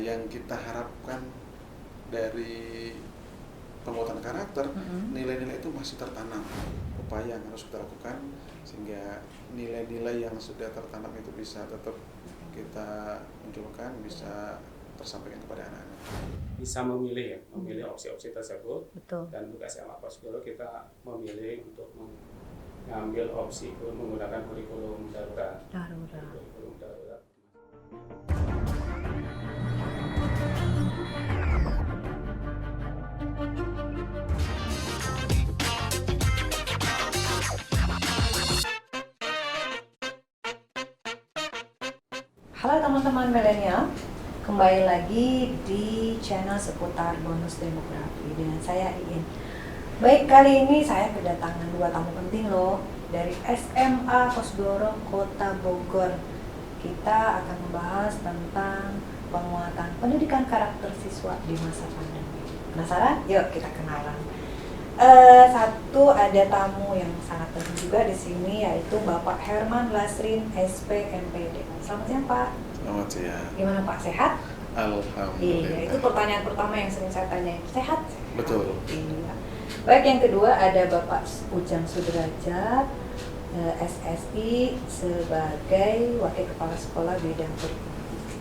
yang kita harapkan dari penguatan karakter, nilai-nilai itu masih tertanam. Upaya yang harus kita lakukan sehingga nilai-nilai yang sudah tertanam itu bisa tetap kita munculkan, bisa tersampaikan kepada anak-anak. Bisa memilih ya, memilih opsi-opsi tersebut. Betul. Dan untuk SMA Kosgoro kita memilih untuk mengambil opsi menggunakan kurikulum darurat. Kurikulum darurat. Halo teman-teman milenial, kembali lagi di channel seputar bonus demografi dengan saya Iin. Baik, kali ini saya kedatangan dua tamu penting loh dari SMA Kosgoro Kota Bogor. Kita akan membahas tentang penguatan pendidikan karakter siswa di masa pandemi. Penasaran? Yuk kita kenalan. Satu ada tamu yang sangat penting juga di sini, yaitu Bapak Herman Lasrin SP MPD. Selamat siang Pak. Selamat siang. Gimana Pak, sehat? Alhamdulillah. Iya, itu pertanyaan pertama yang sering saya tanyain. Sehat? Betul. Iya. Baik, yang kedua ada Bapak Ujang Sudrajat, SSI sebagai Wakil Kepala Sekolah Bidang Kurikulum.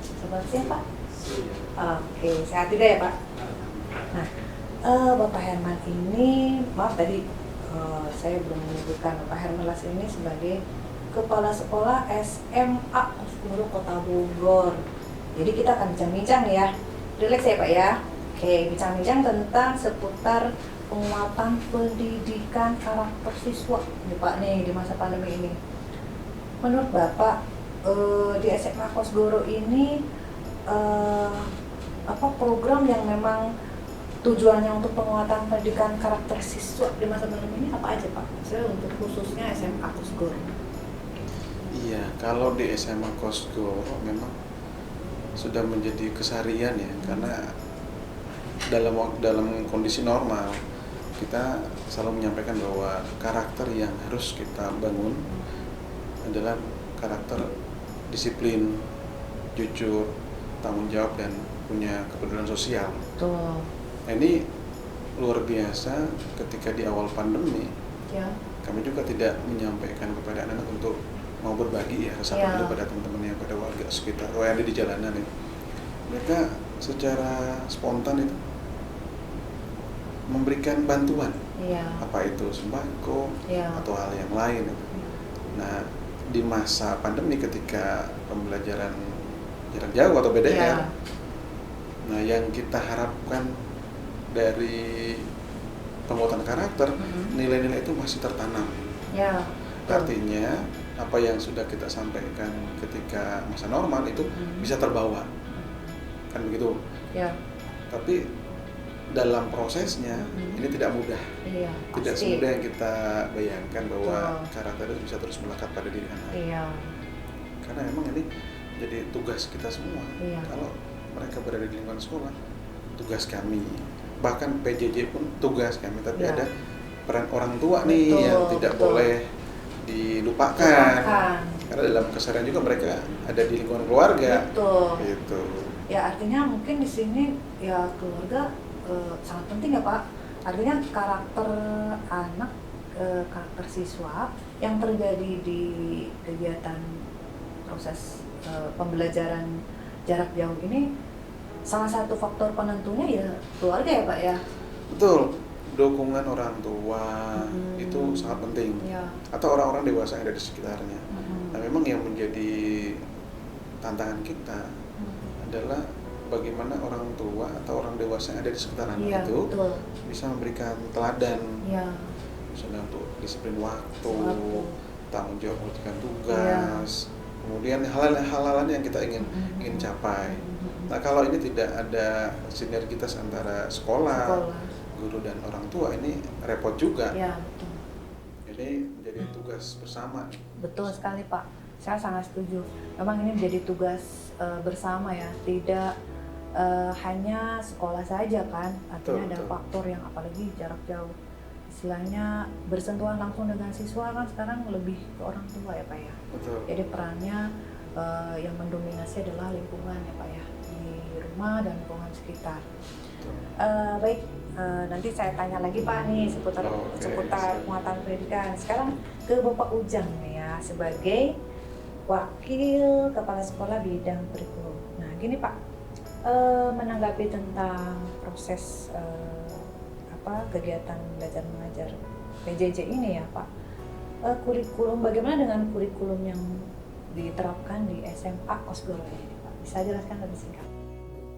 Selamat siang Pak. Oke, sehat juga ya Pak? Nah, Bapak Herman ini, maaf tadi saya belum menyebutkan Bapak Herman Lasrin ini sebagai Kepala Sekolah SMA Kosgoro Kota Bogor. Jadi kita akan bincang-bincang nih ya. Relax ya Pak ya. Oke, bincang-bincang tentang seputar penguatan pendidikan karakter siswa nih Pak nih di masa pandemi ini. Menurut Bapak di SMA Kosgoro ini apa program yang memang tujuannya untuk penguatan pendidikan karakter siswa di masa pandemi ini apa aja Pak? Saya untuk khususnya SMA Kosgoro. Iya, kalau di SMA Kosgoro memang sudah menjadi keseharian ya, karena dalam kondisi normal kita selalu menyampaikan bahwa karakter yang harus kita bangun adalah karakter disiplin, jujur, tanggung jawab, dan punya kepedulian sosial. Betul. Nah, ini luar biasa ketika di awal pandemi Ya. kami juga tidak menyampaikan kepada anak-anak untuk mau berbagi ya rasa peduli pada teman-teman yang pada warga sekitar atau yang ada di jalanan itu. Mereka secara spontan itu memberikan bantuan, apa itu sembako atau hal yang lain. Nah, di masa pandemi ketika pembelajaran jarak jauh atau BDR, nah yang kita harapkan dari penguatan karakter, nilai-nilai itu masih tertanam. Artinya apa yang sudah kita sampaikan ketika masa normal itu bisa terbawa, kan begitu. Tapi dalam prosesnya ini tidak mudah, tidak semudah yang kita bayangkan bahwa karakter itu bisa terus melekat pada diri anak. Karena memang ini jadi tugas kita semua. Kalau mereka berada di lingkungan sekolah, tugas kami. Bahkan PJJ pun tugas kami, tapi ada peran orang tua nih yang tidak boleh dilupakan. Karena dalam keseharian juga mereka ada di lingkungan keluarga. Gitu. Ya, artinya mungkin di sini ya keluarga sangat penting ya Pak. Artinya karakter anak, karakter siswa yang terjadi di kegiatan proses pembelajaran jarak jauh ini, salah satu faktor penentunya ya keluarga ya Pak ya. Betul, dukungan orang tua itu sangat penting, atau orang-orang dewasa yang ada di sekitarnya. Nah, memang yang menjadi tantangan kita adalah bagaimana orang tua atau orang dewasa yang ada di sekitar anak itu bisa memberikan teladan, misalnya untuk disiplin waktu, tanggung jawab mengerjakan tugas, kemudian hal-hal yang kita ingin capai. Nah, kalau ini tidak ada sinergitas antara sekolah, guru dan orang tua, ini repot juga. Jadi menjadi tugas bersama. Betul sekali Pak, saya sangat setuju. Memang ini menjadi tugas bersama ya, tidak hanya sekolah saja kan. Artinya ada faktor yang apalagi jarak jauh, istilahnya bersentuhan langsung dengan siswa kan sekarang lebih ke orang tua ya Pak ya. Jadi perannya yang mendominasi adalah lingkungan ya Pak ya, di rumah rumah dan lingkungan sekitar. Baik, nanti saya tanya lagi Pak nih seputar penguatan pendidikan. Sekarang ke Bapak Ujang nih ya sebagai Wakil Kepala Sekolah Bidang Kurikulum. Nah gini Pak, menanggapi tentang proses kegiatan belajar mengajar PJJ ini ya Pak, kurikulum, bagaimana dengan kurikulum yang diterapkan di SMA Kosgoro ini Pak? Bisa jelaskan lebih singkat?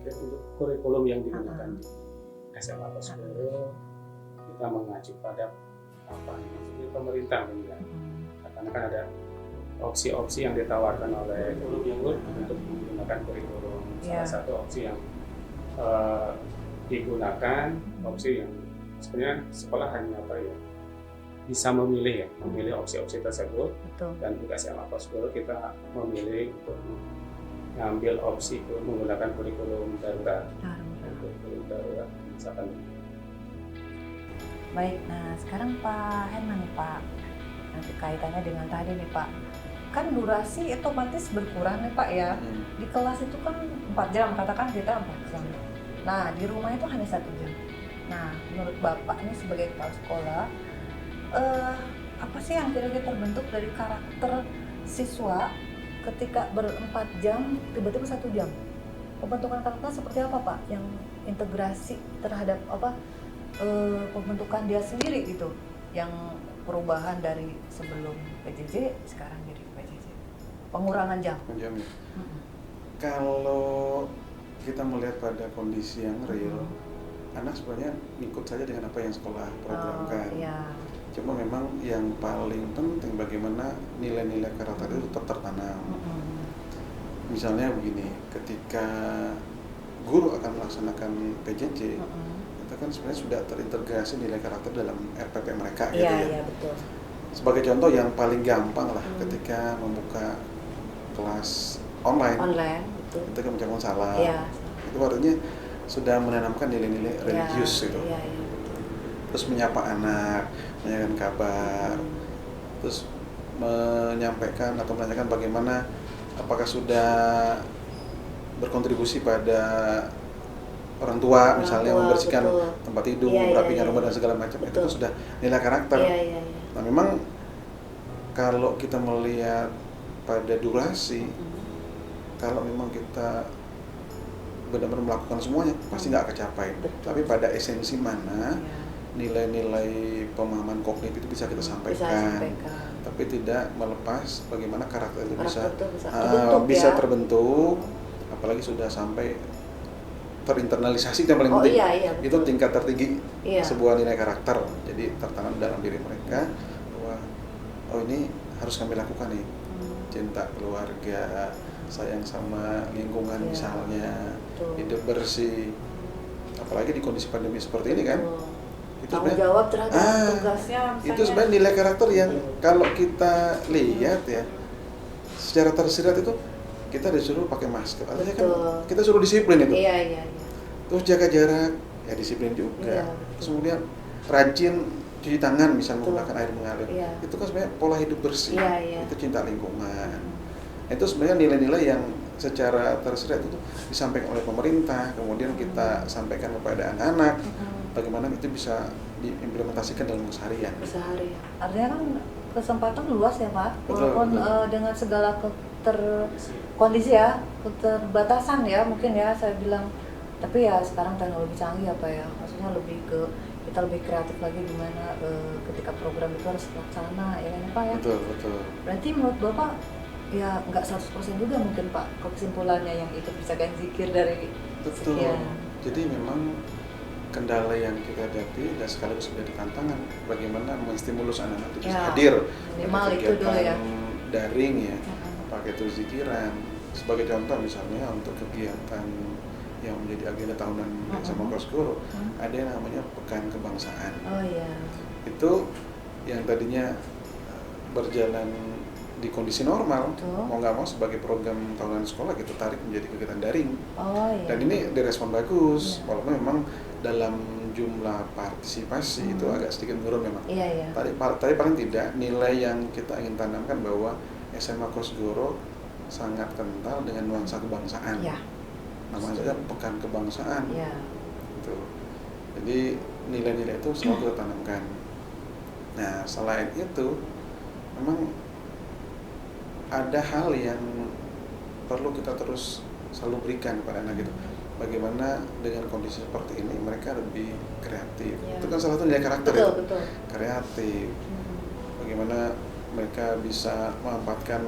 Untuk kurikulum yang digunakan di SMA Kosgoro, kita mengacu pada apa yang maksudnya pemerintah ini ya. Karena kan ada opsi-opsi yang ditawarkan oleh guru untuk menggunakan kurikulum. Salah satu opsi yang digunakan, opsi yang sebenarnya sekolah hanya bisa memilih opsi-opsi tersebut. Betul. Dan juga SMA Kosgoro kita memilih untuk mengambil opsi menggunakan kurikulum darurat. Kurikulum darurat misalkan. Baik, nah sekarang Pak Herman nih Pak, nanti kaitannya dengan tadi nih Pak, kan durasi otomatis berkurang nih Pak ya. Di kelas itu kan 4 jam, katakan kita 4 jam. Nah di rumah itu hanya 1 jam. Nah menurut Bapak ini sebagai kepala sekolah, apa sih yang kira-kira terbentuk dari karakter siswa ketika ber-4 jam tiba-tiba 1 jam? Pembentukan karakter seperti apa Pak? Yang integrasi terhadap pembentukan dia sendiri gitu, yang perubahan dari sebelum PJJ sekarang jadi PJJ, pengurangan jam. Kalau kita melihat pada kondisi yang real, anak sebenarnya ngikut saja dengan apa yang sekolah programkan. Cuma memang yang paling penting bagaimana nilai-nilai karakter itu tetap tertanam. Misalnya begini, ketika guru akan melaksanakan PJJ, itu kan sebenarnya sudah terintegrasi nilai karakter dalam RPP mereka gitu ya. Iya, betul. Sebagai contoh yang paling gampang lah, ketika membuka kelas online betul. Itu kan mengucapkan salam. Itu artinya sudah menanamkan nilai-nilai religius gitu. Terus menyapa anak, menanyakan kabar, terus menyampaikan atau menanyakan bagaimana, apakah sudah berkontribusi pada orang tua, misalnya membersihkan tempat tidur, merapikan rumah dan segala macam. Itu kan sudah nilai karakter. Nah memang kalau kita melihat pada durasi, kalau memang kita benar-benar melakukan semuanya pasti nggak kecapai. Tapi pada esensi mana nilai-nilai pemahaman kognitif itu bisa kita sampaikan. Tapi tidak melepas bagaimana karakter itu bisa terbentuk, apalagi sudah sampai terinternalisasi yang paling penting. Itu tingkat tertinggi sebuah nilai karakter. Jadi tertanam dalam diri mereka bahwa ini harus kami lakukan nih, cinta keluarga, sayang sama lingkungan misalnya, hidup bersih, apalagi di kondisi pandemi seperti ini kan. Itu tanggung jawab terhadap tugasnya. Itu sebenarnya nilai karakter yang kalau kita lihat ya secara tersirat itu kita disuruh pakai masker, artinya kan kita suruh disiplin itu. Terus jaga jarak, ya disiplin juga. Terus kemudian rajin cuci tangan, misalnya menggunakan air mengalir. Itu kan sebenarnya pola hidup bersih. Itu cinta lingkungan. Itu sebenarnya nilai-nilai yang secara tersirat itu disampaikan oleh pemerintah, kemudian kita sampaikan kepada anak-anak. Bagaimana itu bisa diimplementasikan dalam keseharian. Artinya kan kesempatan luas ya Pak, walaupun dengan segala kondisi ya, keterbatasan ya mungkin ya saya bilang. Tapi ya sekarang teknologi canggih apa ya, maksudnya lebih ke kita lebih kreatif lagi gimana ketika program itu harus terlaksana ya kan Pak ya. Betul. Berarti menurut Bapak ya nggak 100% juga mungkin Pak kesimpulannya yang itu bisa kan zikir dari sekian. Jadi memang kendala yang kita hadapi dan sekaligus menjadi tantangan bagaimana menstimulus anak-anak itu bisa hadir minimal itu dulu ya, daring ya, pakai itu zikiran. Sebagai contoh misalnya untuk kegiatan yang menjadi agenda tahunan SMA Kosgoro, ada yang namanya Pekan Kebangsaan. Itu yang tadinya berjalan di kondisi normal, mau nggak mau sebagai program tahunan sekolah kita tarik menjadi kegiatan daring. Dan ini direspon bagus, walaupun memang dalam jumlah partisipasi itu agak sedikit menurun memang. Tapi paling tidak nilai yang kita ingin tanamkan bahwa SMA Kosgoro sangat kental dengan nuansa kebangsaan. namanya saja pekan kebangsaan. Ya. Gitu. Jadi nilai-nilai itu selalu kita tanamkan. Nah, selain itu memang ada hal yang perlu kita terus selalu berikan kepada anak gitu. Bagaimana dengan kondisi seperti ini mereka lebih kreatif. Ya. Itu kan salah satu nilai karakter Betul, itu. betul. Kreatif. Bagaimana mereka bisa memanfaatkan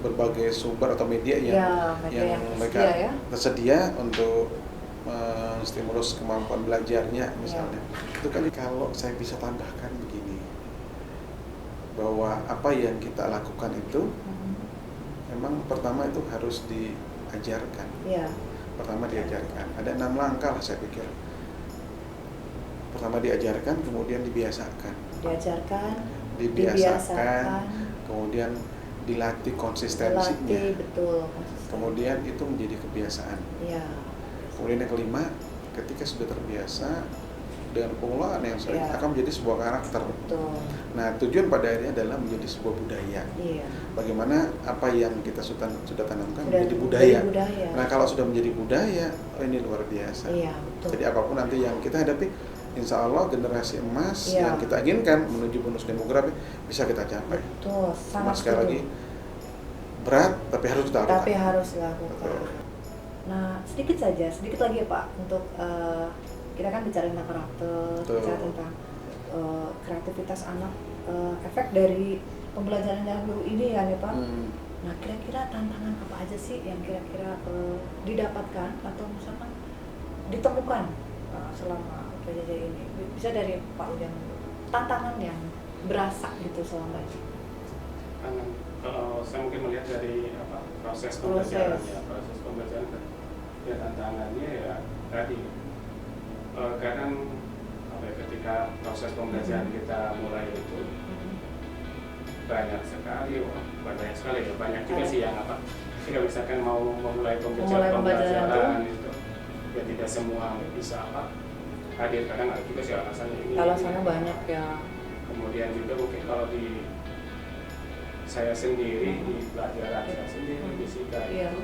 berbagai sumber atau media yang mereka tersedia untuk menstimulus kemampuan belajarnya misalnya. Itu kan kalau saya bisa tambahkan begini, bahwa apa yang kita lakukan itu memang pertama itu harus diajarkan. Pertama diajarkan, ada 6 langkah lah saya pikir. Pertama diajarkan, kemudian dibiasakan, kemudian dilatih konsistensinya, kemudian itu menjadi kebiasaan. Kemudian yang kelima, ketika sudah terbiasa dengan pengelolaan yang sering akan menjadi sebuah karakter. Nah, tujuan pada akhirnya adalah menjadi sebuah budaya. Bagaimana apa yang kita sudah tanamkan menjadi budaya. Nah, kalau sudah menjadi budaya, ini luar biasa. Jadi apapun nanti yang kita hadapi, insya Allah generasi emas yang kita inginkan menuju bonus demografi bisa kita capai. Sangat sekali lagi berat, tapi harus kita lakukan. Nah, sedikit lagi ya Pak, untuk kita kan bicara tentang karakter, bicara tentang kreativitas anak, efek dari pembelajaran jarak jauh ini ya nih Pak. Nah, kira-kira tantangan apa aja sih yang kira-kira didapatkan atau misalkan ditemukan selama PJJ ini? Bisa dari Pak Ujang, tantangan yang berasa gitu selama ini. Kalau saya mungkin melihat dari proses pembelajaran ya tantangannya ya tadi kadang ketika proses pembelajaran kita mulai itu banyak juga sih yang ketika misalkan mau memulai pembelajaran itu ya tidak semua bisa hadir, kadang ada juga sih alasannya ini. Alasannya banyak ya. Kemudian juga mungkin kalau di saya sendiri di pelajaran saya sendiri di fisika itu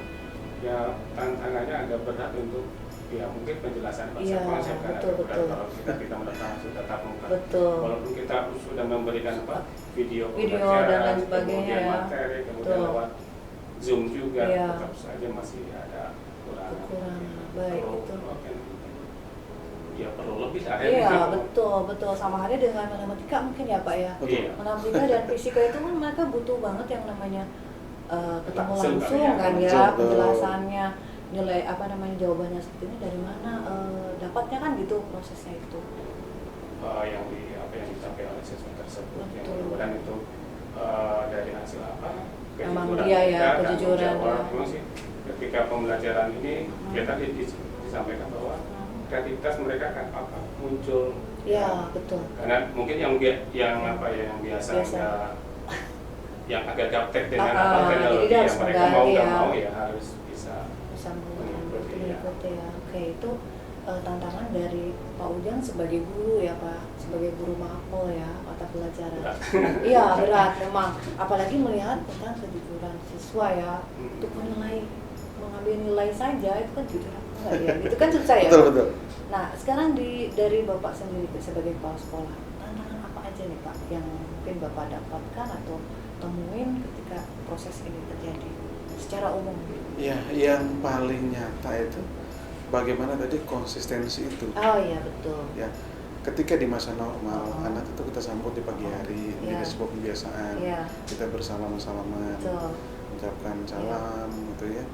ya tantangannya agak berat untuk mungkin penjelasan konsep kan agak berat kalau kita mendatang sudah tatap muka. Walaupun kita sudah memberikan video dan lain sebagainya kemudian materi, kemudian lewat Zoom juga tetap saja masih ada kekurangan. Baik itu. Ya perlu lebih lah. Betul. Sama halnya dengan matematika mungkin ya Pak ya. Matematika dan fisika itu kan mereka butuh banget yang namanya ketemu langsung kan ya, penjelasannya, nilai jawabannya seperti ini dari mana dapatnya kan gitu prosesnya itu. Yang dicapai oleh siswa tersebut, yang mudah-mudahan itu dari hasil kejujuran ya. Memang sih ketika pembelajaran ini kita disampaikan bahwa kreativitas mereka kan muncul. Betul. Karena mungkin yang biasa yang agak gaptek dengan teknologi yang mereka mau nggak mau ya harus bisa mengikuti ya. Oke, itu tantangan dari Pak Ujang sebagai guru ya Pak, sebagai guru mapel ya, mata pelajaran. Berat memang, apalagi melihat tentang kejujuran siswa ya, untuk mengambil nilai saja itu kan jujur enggak ya, itu kan susah ya. Betul. Nah, sekarang dari Bapak sendiri sebagai kepala sekolah, tantangan apa aja nih Pak yang mungkin Bapak dapatkan atau temuin ketika proses ini terjadi secara umum? Ya, yang paling nyata itu bagaimana tadi konsistensi itu. Betul. Ya, ketika di masa normal anak itu kita sambut di pagi hari, ini sebuah kebiasaan. Kita bersalaman-salaman, mengucapkan salam gitu ya.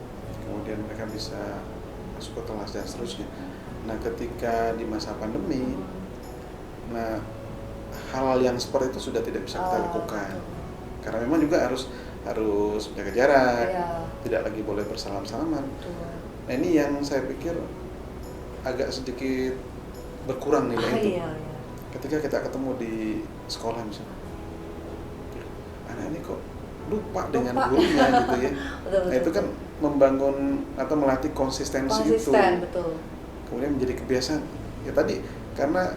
Kemudian mereka bisa masuk ke kelas dan seterusnya. Nah, ketika di masa pandemi, hal yang seperti itu sudah tidak bisa kita lakukan. Karena memang juga harus menjaga jarak, tidak lagi boleh bersalam-salaman. Nah, ini yang saya pikir agak sedikit berkurang nilai itu. Ketika kita ketemu di sekolah misalnya, anak ini kok lupa dengan gurunya gitu ya. Nah, itu kan membangun atau melatih konsistensi itu. Betul. Kemudian menjadi kebiasaan. Ya tadi karena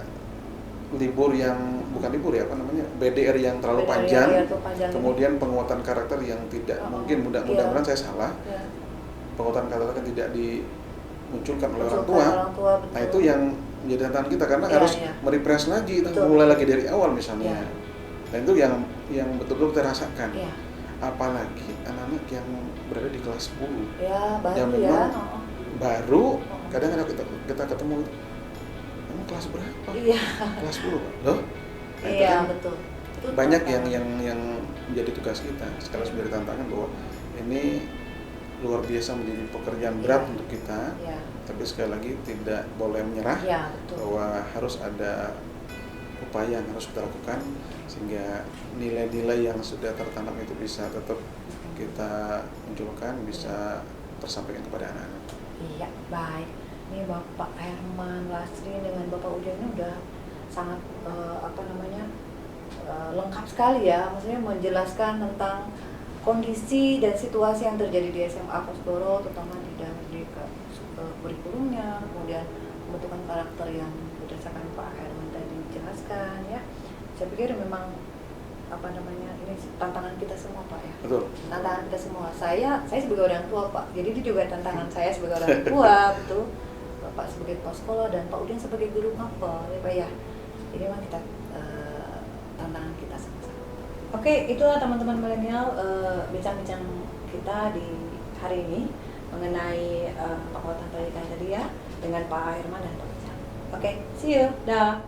BDR yang terlalu panjang, kemudian penguatan karakter yang tidak mungkin mudah-mudahan saya salah. penguatan kata kan tidak dimunculkan oleh orang tua. Betul. Nah itu yang menjadi tantangan kita karena Iya, harus iya. merefresh lagi, Betul. mulai lagi dari awal misalnya. Iya. Dan itu yang betul-betul kita rasakan. Iya. Apalagi anak-anak yang berada di kelas 10. Ya, baru yang ya. memang baru kadang-kadang kita ketemu, emang kelas berapa? Iya. Kelas 10 Pak. Loh? Nah, itu Iya, kan betul. Itu banyak tantangan. yang menjadi tugas kita. Sekarang menjadi tantangan bahwa ini luar biasa menjadi pekerjaan berat Iya. untuk kita. Iya. Tapi sekali lagi tidak boleh menyerah, Iya, betul. bahwa harus ada upaya yang harus kita lakukan sehingga nilai-nilai yang sudah tertanam itu bisa tetap kita munculkan, bisa tersampaikan kepada anak-anak. Iya, baik. Ini Bapak Herman Lasri dengan Bapak Ujang ini udah sangat lengkap sekali ya, maksudnya menjelaskan tentang kondisi dan situasi yang terjadi di SMA Kosgoro, terutama di dalam kurikulumnya, kemudian pembentukan karakter yang berdasarkan Pak Herman tadi dijelaskan ya. Saya pikir memang ini tantangan kita semua Pak ya. Betul. Tantangan kita semua. Saya sebagai orang tua Pak, jadi itu juga tantangan saya sebagai orang tua, betul. Bapak sebagai kepala sekolah dan Pak Udin sebagai guru mapel ya Pak ya. Jadi memang kita tantangan kita sama-sama. Oke, itulah teman-teman milenial bincang-bincang kita di hari ini mengenai penguatan pendidikan tadi ya dengan Pak Herman dan Pak Ujang. Oke, see you. Dah.